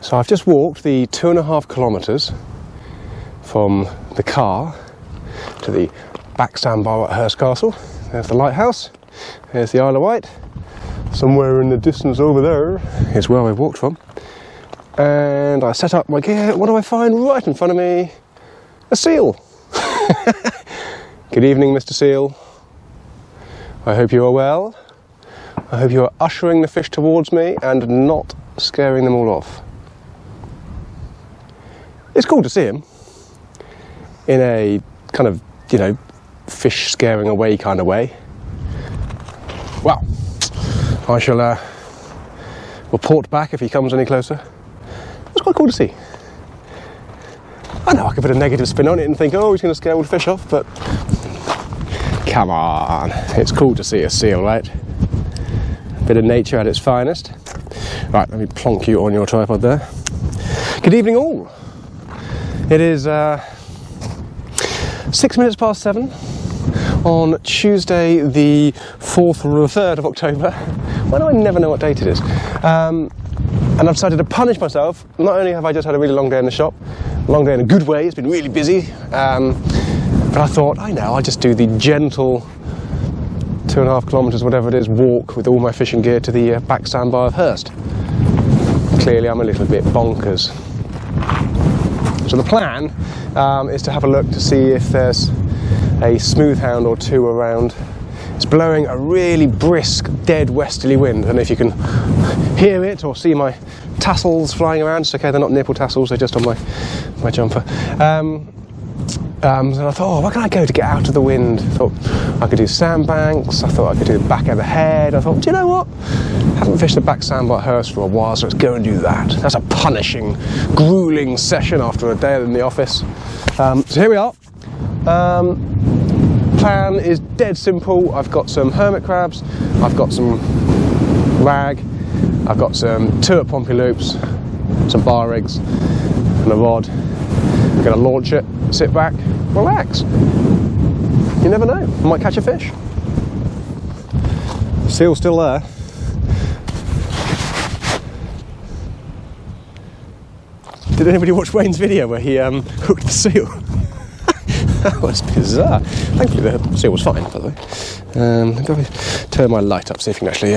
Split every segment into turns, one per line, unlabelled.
So I've just walked the 2.5 kilometres from the car to the back sandbar at Hurst Castle. There's the lighthouse, there's the Isle of Wight. Somewhere in the distance over there is where I've walked from. And I set up my gear. What do I find right in front of me? A seal. Good evening, Mr. Seal. I hope you are well. I hope you are ushering the fish towards me and not scaring them all off. It's cool to see him in a kind of, you know, fish scaring away kind of way. Well, I shall report back if he comes any closer. It's quite cool to see. I know I could put a negative spin on it and think, oh, he's going to scare all the fish off, but come on, it's cool to see a seal, right? A bit of nature at its finest. Right, let me plonk you on your tripod there. Good evening all. It is 6 minutes past 7 on Tuesday the 4th or 3rd of October. Why do I never know what date it is? And I've decided to punish myself. Not only have I just had a really long day in the shop, a long day in a good way, it's been really busy, but I thought, I know, I'll just do the gentle 2.5 kilometres, whatever it is, walk with all my fishing gear to the back sandbar of Hurst. Clearly I'm a little bit bonkers. So the plan is to have a look to see if there's a smooth hound or two around. It's blowing a really brisk, dead westerly wind. I don't know if you can hear it or see my tassels flying around. It's okay, they're not nipple tassels, they're just on my jumper. And I thought, oh, where can I go to get out of the wind? I thought I could do sandbanks, I thought I could do the back of the head. I thought, do you know what? I haven't fished the back sandbar at Hurst for a while, so let's go and do that. That's a punishing, gruelling session after a day in the office. So here we are. Plan is dead simple. I've got some hermit crabs, I've got some rag, I've got some tuart pompey loops, some bar rigs and a rod. I'm going to launch it, sit back, relax. You never know, I might catch a fish. Seal's still there. Did anybody watch Wayne's video where he hooked the seal? That was bizarre. Thankfully the seal was fine, by the way. Let me turn my light up, see if you can actually...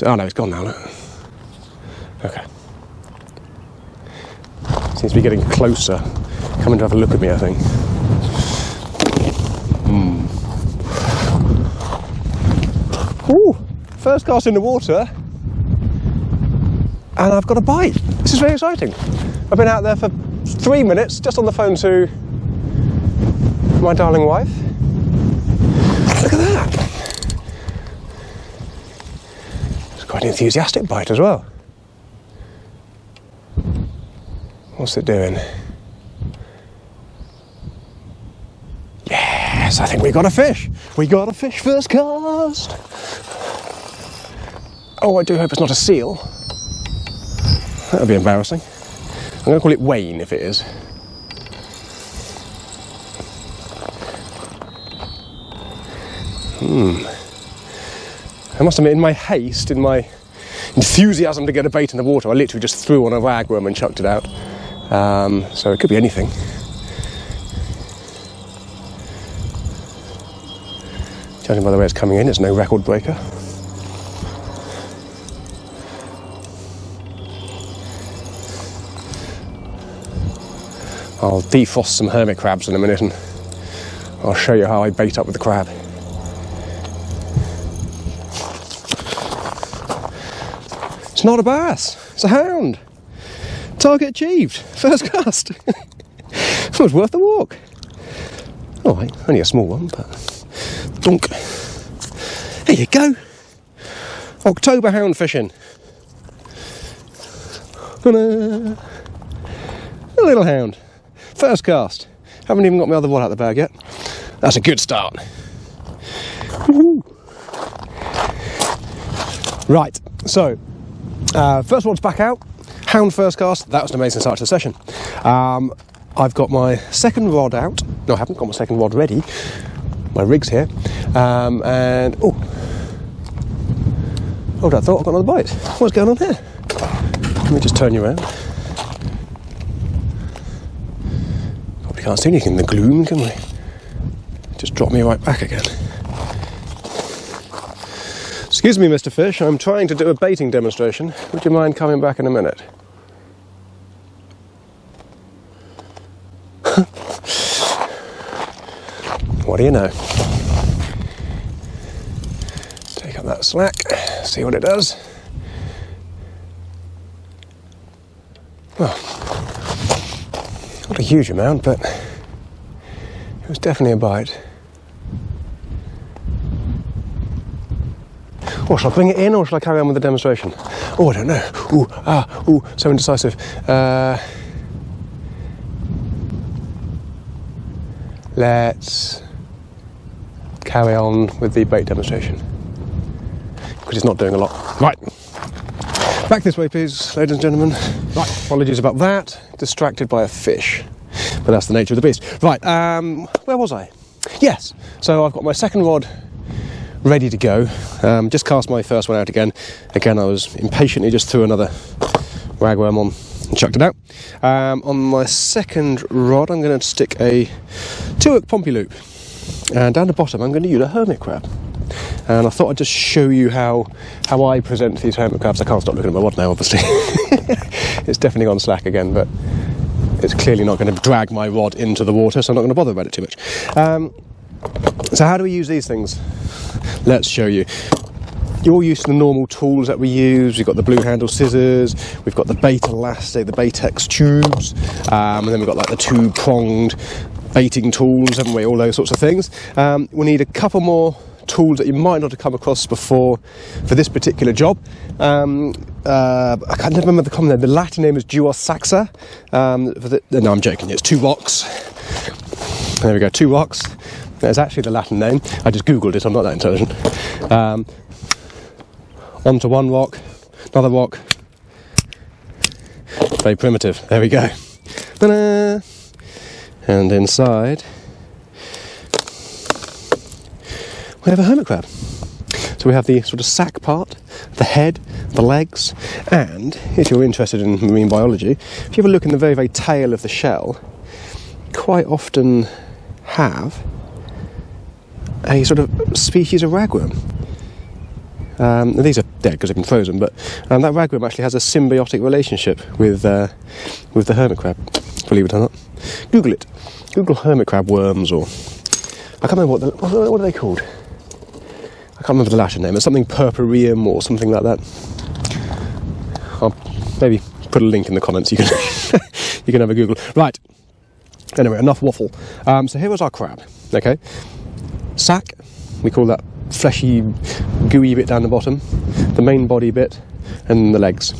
oh no, it's gone now, look. Okay. Seems to be getting closer. Coming to have a look at me, I think. Ooh, first cast in the water. And I've got a bite. This is very exciting. I've been out there for 3 minutes, just on the phone to my darling wife. Look at that. It's quite an enthusiastic bite as well. What's it doing? Yes, I think we got a fish. We got a fish first cast. Oh, I do hope it's not a seal. That would be embarrassing. I'm going to call it Wayne if it is. I must admit, in my haste, in my enthusiasm to get a bait in the water, I literally just threw on a ragworm and chucked it out. So it could be anything. Judging by the way it's coming in, it's no record breaker. I'll defrost some hermit crabs in a minute and I'll show you how I bait up with the crab. It's not a bass, it's a hound. Target achieved, first cast. It was worth the walk. Alright, only a small one, but dunk. There you go. October hound fishing. A little hound. First cast. Haven't even got my other rod out of the bag yet. That's a good start. Woo-hoo. Right, so first rod's back out. Hound first cast. That was an amazing start to the session. I've got my second rod out. No, I haven't got my second rod ready. My rig's here. And oh, hold on, I thought I got another bite. What's going on here? Let me just turn you around. Probably can't see anything in the gloom, can we? Just drop me right back again. Excuse me, Mr. Fish, I'm trying to do a baiting demonstration. Would you mind coming back in a minute? What do you know? Take up that slack, see what it does. Well, not a huge amount, but it was definitely a bite. Or shall I bring it in, or shall I carry on with the demonstration? Oh, I don't know. Ooh, so indecisive. Let's carry on with the bait demonstration, because it's not doing a lot. Right, back this way, please, ladies and gentlemen. Right, apologies about that. Distracted by a fish, but that's the nature of the beast. Right, where was I? Yes, so I've got my second rod ready to go. Just cast my first one out again. Again, I was impatiently just threw another ragworm on and chucked it out. On my second rod, I'm going to stick a 2-hook pompey loop, and down the bottom I'm going to use a hermit crab. And I thought I'd just show you how I present these hermit crabs. I can't stop looking at my rod now, obviously. It's definitely gone slack again, but it's clearly not going to drag my rod into the water, so I'm not going to bother about it too much. So how do we use these things? Let's show you. You're all used to the normal tools that we use. We've got the blue handle scissors, we've got the bait elastic, the Baitex tubes, and then we've got like the 2-pronged baiting tools, haven't we? All those sorts of things. We need a couple more tools that you might not have come across before for this particular job. I can't remember the common name. The Latin name is Duos saxa. No, I'm joking. It's 2 rocks. There we go, 2 rocks. There's actually the Latin name. I just googled it. I'm not that intelligent. Onto 1 rock, another rock. Very primitive. There we go. Ta-da! And inside we have a hermit crab. So we have the sort of sack part, the head, the legs, and if you're interested in marine biology, if you have a look in the very, very tail of the shell, quite often have a sort of species of ragworm. These are dead because they've been frozen, but that ragworm actually has a symbiotic relationship with the hermit crab, believe it or not. Google it. Google hermit crab worms, or I can't remember what are they called. I can't remember the Latin name. It's something purpureum or something like that. I'll maybe put a link in the comments. You can you can have a Google. Right. Anyway, enough waffle. So here was our crab. Okay. Sack. We call that fleshy, gooey bit down the bottom, the main body bit, and the legs.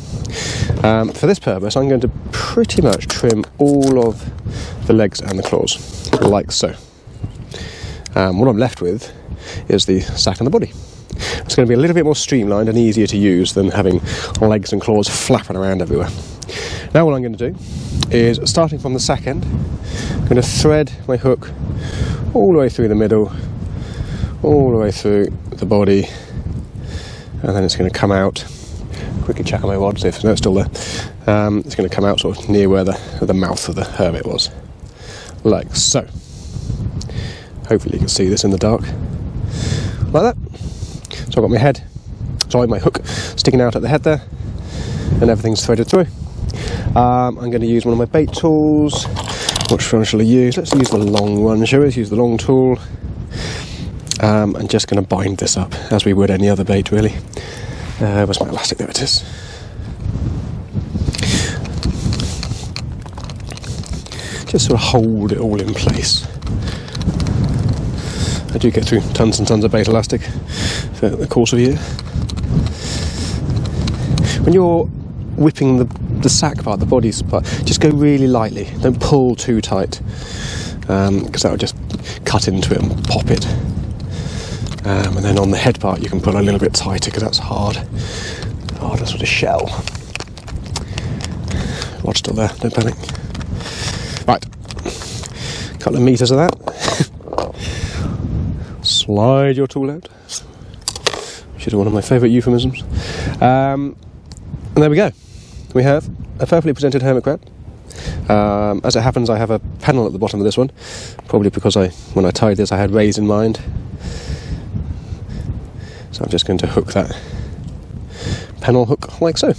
For this purpose, I'm going to pretty much trim all of the legs and the claws, like so. What I'm left with is the sack and the body. It's going to be a little bit more streamlined and easier to use than having legs and claws flapping around everywhere. Now what I'm going to do is, starting from the sack end, I'm going to thread my hook all the way through the middle, all the way through the body, and then it's going to come out. Quickly check on my rod, see if it's still there. It's going to come out sort of near where the mouth of the hermit was, like so. Hopefully you can see this in the dark, like that. So I've got my hook sticking out at the head there, and everything's threaded through. I'm going to use one of my bait tools. Which one shall I use? Let's use the long one, shall we? Let's use the long tool. I'm just going to bind this up as we would any other bait, really. Where's my elastic? There it is. Just sort of hold it all in place. I do get through tons and tons of bait elastic for the course of a year. When you're whipping the sack part, the body part, just go really lightly. Don't pull too tight, because that will just cut into it and pop it. And then on the head part you can pull a little bit tighter because that's hard. Harder sort of shell. Rod's still there, don't panic. Right, couple of metres of that. Slide your tool out. Which is one of my favourite euphemisms. And there we go. we have a perfectly presented hermit crab. As it happens, I have a pennel at the bottom of this one, probably because when I tied this I had rays in mind. So I'm just going to hook that pennel hook like so.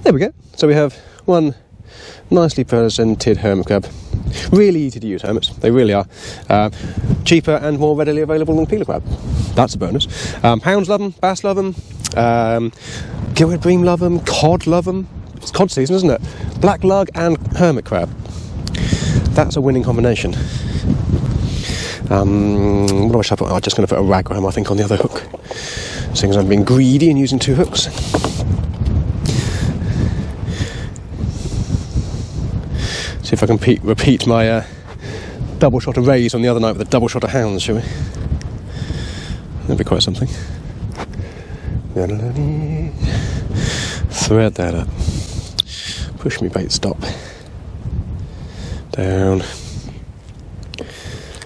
There we go. So we have one nicely presented hermit crab. Really easy to use hermits, they really are. Cheaper and more readily available than peeler crab. That's a bonus. Hounds love them, bass love them, gillhead bream love them, cod love them. It's cod season, isn't it? Black lug and hermit crab. That's a winning combination. What should I put? I'm just going to put a ragworm, I think, on the other hook, seeing as I'm being greedy and using two hooks. See if I can repeat my double shot of rays on the other night with a double shot of hounds, shall we? That'd be quite something. Thread that up. Push me bait, stop. Down.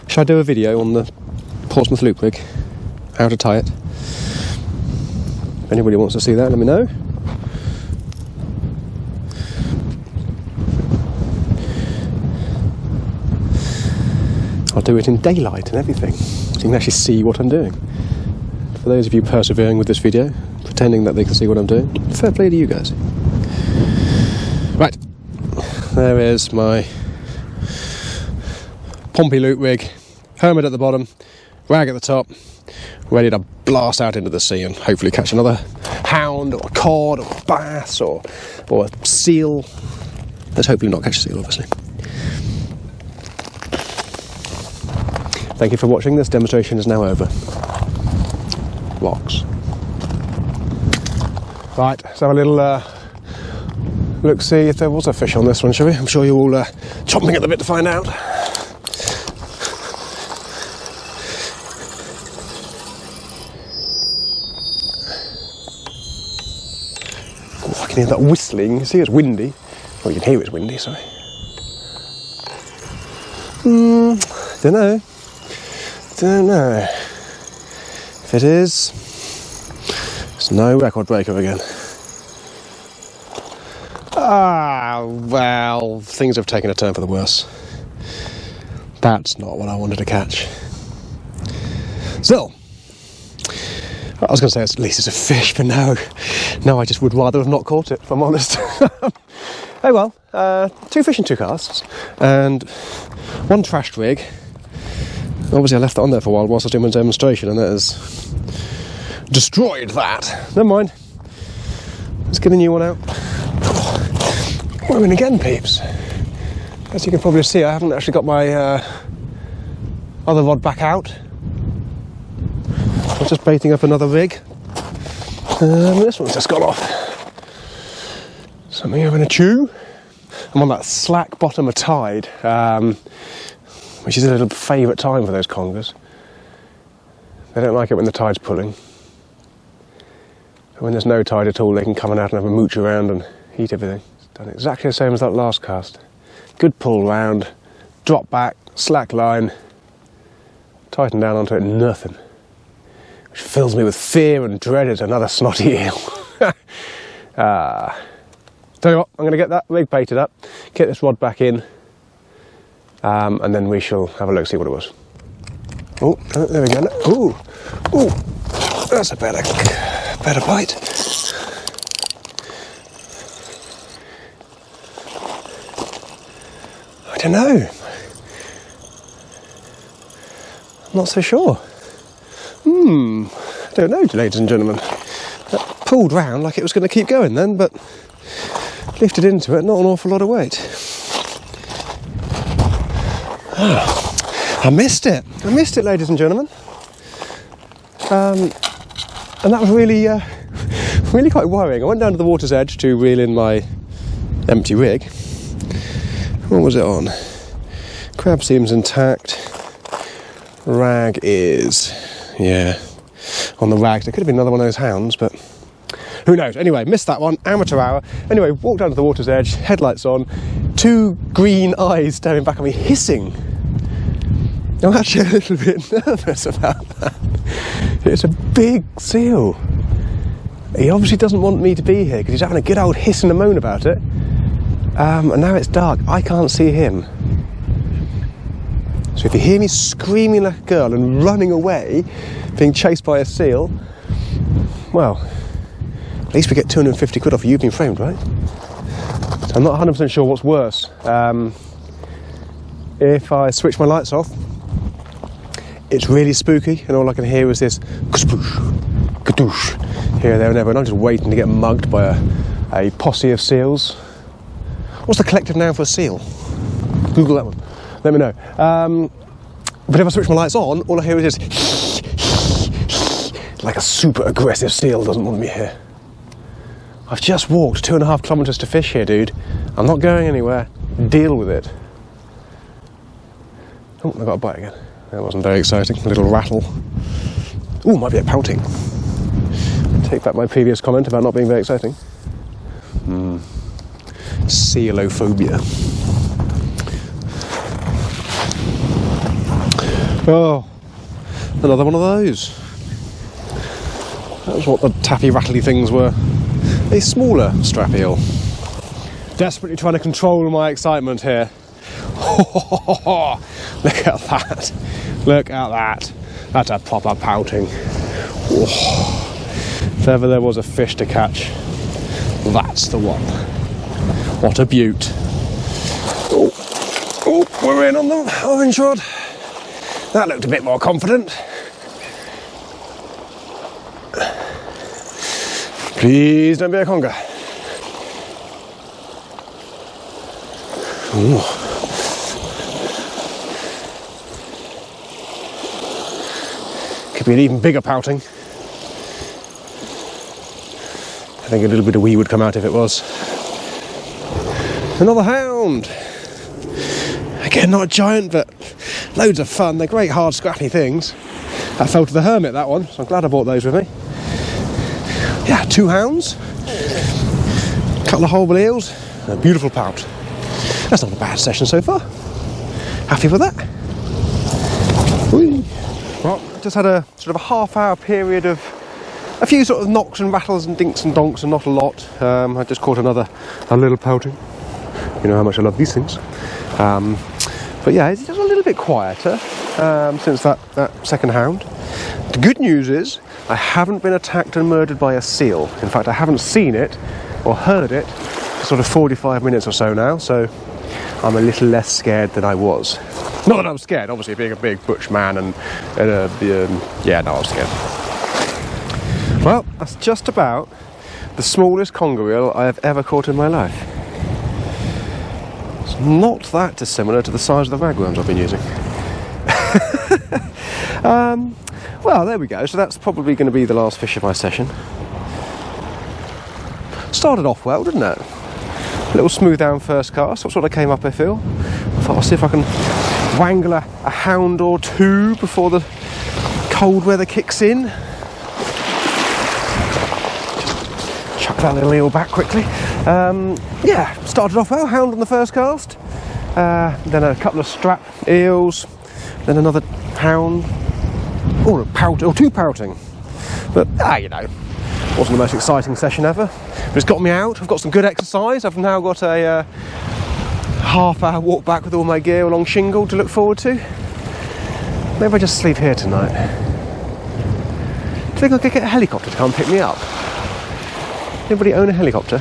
Shall I do a video on the Portsmouth loop rig? How to tie it? If anybody wants to see that, let me know. I'll do it in daylight and everything, so you can actually see what I'm doing. For those of you persevering with this video, pretending that they can see what I'm doing, fair play to you guys. Right, there is my Pompey loop rig, hermit at the bottom, rag at the top, ready to blast out into the sea and hopefully catch another hound or a cod or a bass or a seal. Let's hopefully not catch a seal, obviously. Thank you for watching. This demonstration is now over. Rocks. Right, let's have a little look, see if there was a fish on this one, shall we? I'm sure you're all chomping at the bit to find out. Oh, I can hear that whistling. You see it's windy. Well, you can hear it's windy, sorry. Don't know. If it is, it's no record breaker again. Well, things have taken a turn for the worse. That's not what I wanted to catch. Still, I was going to say at least it's a fish, but no, I just would rather have not caught it, if I'm honest. Oh well, 2 fish and 2 casts, and 1 trashed rig. Obviously I left that on there for a while whilst I was doing my demonstration, and that has destroyed that. Never mind. Let's get a new one out. What am I in again, peeps? As you can probably see, I haven't actually got my other rod back out. I'm just baiting up another rig. This one's just gone off. Something having a chew. I'm on that slack bottom of tide, which is a little favourite time for those congers. They don't like it when the tide's pulling. But when there's no tide at all, they can come out and have a mooch around and eat everything. It's done exactly the same as that last cast. Good pull round, drop back, slack line, tighten down onto it, nothing. Which fills me with fear and dread as another snotty eel. Tell you what, I'm going to get that rig baited up, get this rod back in, and then we shall have a look, see what it was. Oh, there we go. Ooh, that's a better bite. I don't know. I'm not so sure. I don't know, ladies and gentlemen. That pulled round like it was going to keep going then, but lifted into it, not an awful lot of weight. I missed it, ladies and gentlemen. And that was really, really quite worrying. I went down to the water's edge to reel in my empty rig. What was it on? Crab seems intact. Rag is, yeah, on the rags. There could have been another one of those hounds, but who knows? Anyway, missed that one, amateur hour. Anyway, walked down to the water's edge, headlights on, 2 green eyes staring back at me, hissing. I'm actually a little bit nervous about that. It's a big seal. He obviously doesn't want me to be here because he's having a good old hiss and a moan about it. And now it's dark, I can't see him. So if you hear me screaming like a girl and running away, being chased by a seal, well, at least we get 250 quid off you being framed, right? So I'm not 100% sure what's worse. If I switch my lights off, it's really spooky and all I can hear is this kadoosh, kadoosh, here, there and ever, and I'm just waiting to get mugged by a posse of seals. What's the collective noun for a seal? Google that one. Let me know. But if I switch my lights on, all I hear is this like a super aggressive seal doesn't want me here. I've just walked 2.5 kilometres to fish here, dude. I'm not going anywhere. Deal with it. Oh, I got a bite again. That wasn't very exciting. A little rattle. Ooh, might be a pouting. Take back my previous comment about not being very exciting. Sealophobia. Oh, another one of those. That was what the taffy rattly things were. A smaller strap eel. Desperately trying to control my excitement here. Look at that. Look at that. That's a proper pouting. If ever there was a fish to catch, that's the one. What a beaut. Oh, we're in on the orange rod. That looked a bit more confident. Please don't be a conger. Ooh. Could be an even bigger pouting. I think a little bit of wee would come out if it was. Another hound. Again, not a giant, but loads of fun. They're great, hard, scrappy things. That fell to the hermit, that one, so I'm glad I brought those with me. Yeah, 2 hounds, a couple of horrible eels, and a beautiful pout. That's not a bad session so far. Happy with that. Whee. Well, just had a sort of a half-hour period of a few sort of knocks and rattles and dinks and donks and not a lot. I just caught a little pouting. You know how much I love these things. But yeah, it's just a little bit quieter since that second hound. The good news is I haven't been attacked and murdered by a seal. In fact, I haven't seen it or heard it for sort of 45 minutes or so now, so I'm a little less scared than I was. Not that I'm scared, obviously, being a big butch man and yeah, no, I'm scared. Well, that's just about the smallest conger eel I have ever caught in my life. It's not that dissimilar to the size of the ragworms I've been using. Well, there we go. So that's probably going to be the last fish of my session. Started off well, didn't it? A little smooth down first cast. That's what I came up, I feel. I thought I'll see if I can wangle a hound or two before the cold weather kicks in. Chuck that little eel back quickly. Yeah, started off well. Hound on the first cast. Then a couple of strap eels. Then another hound. Or a pout, or 2 pouting. But, you know, wasn't the most exciting session ever. But it's got me out. I've got some good exercise. I've now got a half-hour walk back with all my gear along Shingle to look forward to. Maybe I just sleep here tonight. Do you think I could get a helicopter to come pick me up? Anybody own a helicopter?